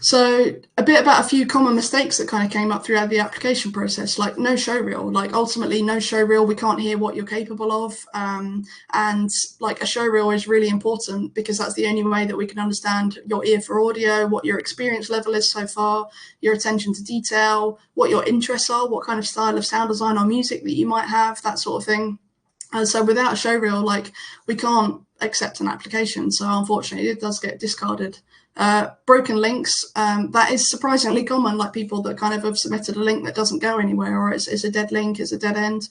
So a bit about a few common mistakes that kind of came up throughout the application process, like no show reel. Like ultimately, no show reel, we can't hear what you're capable of. And like a show reel is really important because that's the only way that we can understand your ear for audio, what your experience level is so far, your attention to detail, what your interests are, what kind of style of sound design or music that you might have, that sort of thing. And so without a show reel, like we can't accept an application. So unfortunately, it does get discarded. Broken links, that is surprisingly common, like people that kind of have submitted a link that doesn't go anywhere, or it's a dead link, it's a dead end.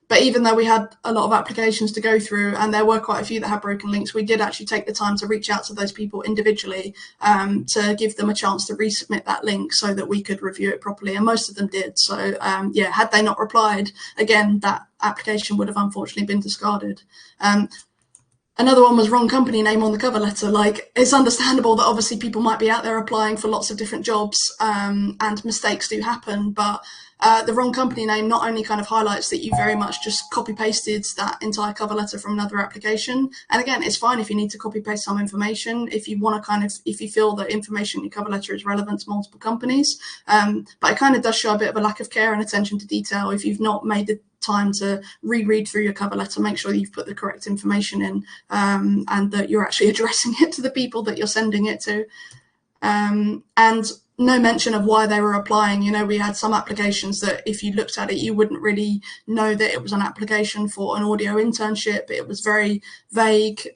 But even though we had a lot of applications to go through, and there were quite a few that had broken links, we did actually take the time to reach out to those people individually to give them a chance to resubmit that link so that we could review it properly, and most of them did. So yeah, had they not replied, again, that application would have unfortunately been discarded. Another one was wrong company name on the cover letter. Like, it's understandable that obviously people might be out there applying for lots of different jobs, and mistakes do happen, but the wrong company name not only kind of highlights that you very much just copy pasted that entire cover letter from another application. And again, it's fine if you need to copy paste some information, if you want to kind of, if you feel that information in your cover letter is relevant to multiple companies. But it kind of does show a bit of a lack of care and attention to detail if you've not made the time to reread through your cover letter, make sure you've put the correct information in, and that you're actually addressing it to the people that you're sending it to. And no mention of why they were applying. You know, we had some applications that if you looked at it, you wouldn't really know that it was an application for an audio internship. It was very vague.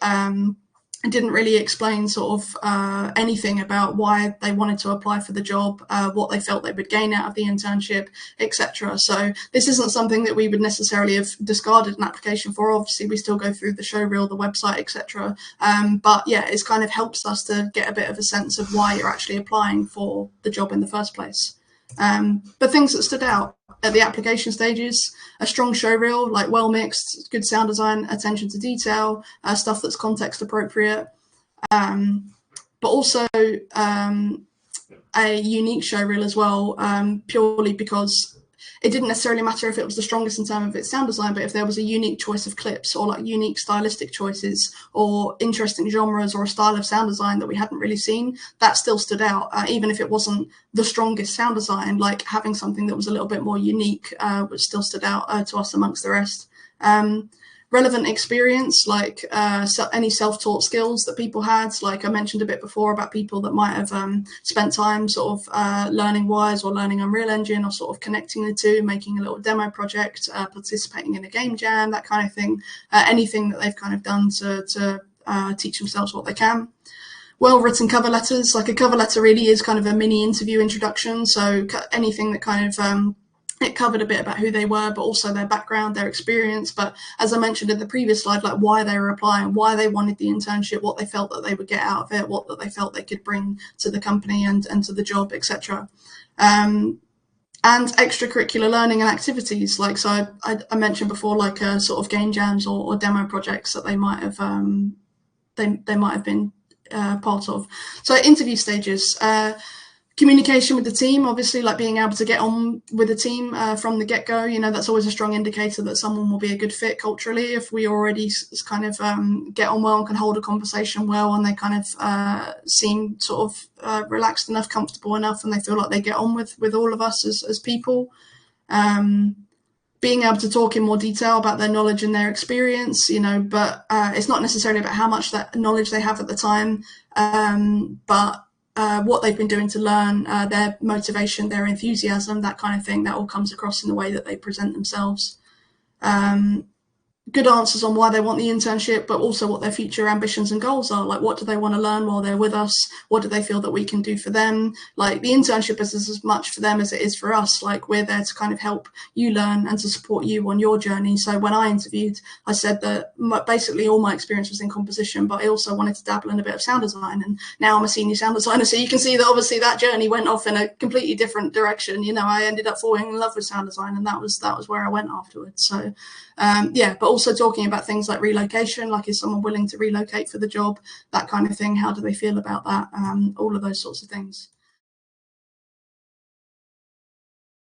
It didn't really explain sort of anything about why they wanted to apply for the job, what they felt they would gain out of the internship, etc. So this isn't something that we would necessarily have discarded an application for. Obviously, we still go through the show reel, the website, etc. But yeah, it kind of helps us to get a bit of a sense of why you're actually applying for the job in the first place. But things that stood out at the application stages: a strong show reel, like well mixed, good sound design, attention to detail, stuff that's context appropriate, but also a unique show reel as well, purely because it didn't necessarily matter if it was the strongest in terms of its sound design, but if there was a unique choice of clips, or like unique stylistic choices, or interesting genres, or a style of sound design that we hadn't really seen, that still stood out. Even if it wasn't the strongest sound design, like having something that was a little bit more unique, which still stood out to us amongst the rest. Relevant experience, like any self-taught skills that people had. Like I mentioned a bit before about people that might have spent time sort of learning Wise or learning Unreal Engine, or sort of connecting the two, making a little demo project, participating in a game jam, that kind of thing. Anything that they've kind of done to teach themselves what they can. Well-written cover letters, like a cover letter really is kind of a mini interview introduction. So anything that kind of it covered a bit about who they were, but also their background, their experience. But as I mentioned in the previous slide, like why they were applying, why they wanted the internship, what they felt that they would get out of it, what that they felt they could bring to the company and to the job, etc. And extracurricular learning and activities. Like, so I mentioned before, like sort of game jams or demo projects that they might have they might have been part of. So interview stages. Communication with the team, obviously, like being able to get on with the team from the get-go, you know, that's always a strong indicator that someone will be a good fit culturally. If we already kind of get on well and can hold a conversation well, and they kind of seem sort of relaxed enough, comfortable enough, and they feel like they get on with all of us as people. Being able to talk in more detail about their knowledge and their experience, you know, but it's not necessarily about how much that knowledge they have at the time, but what they've been doing to learn, their motivation, their enthusiasm, that kind of thing, that all comes across in the way that they present themselves. Good answers on why they want the internship, but also what their future ambitions and goals are. Like, what do they want to learn while they're with us? What do they feel that we can do for them? Like, the internship is as much for them as it is for us. Like, we're there to kind of help you learn and to support you on your journey. So when I interviewed, I said that basically all my experience was in composition, but I also wanted to dabble in a bit of sound design. And now I'm a senior sound designer. So you can see that obviously that journey went off in a completely different direction. You know, I ended up falling in love with sound design, and that was where I went afterwards. So yeah, but also talking about things like relocation, like is someone willing to relocate for the job, that kind of thing. How do they feel about that? All of those sorts of things.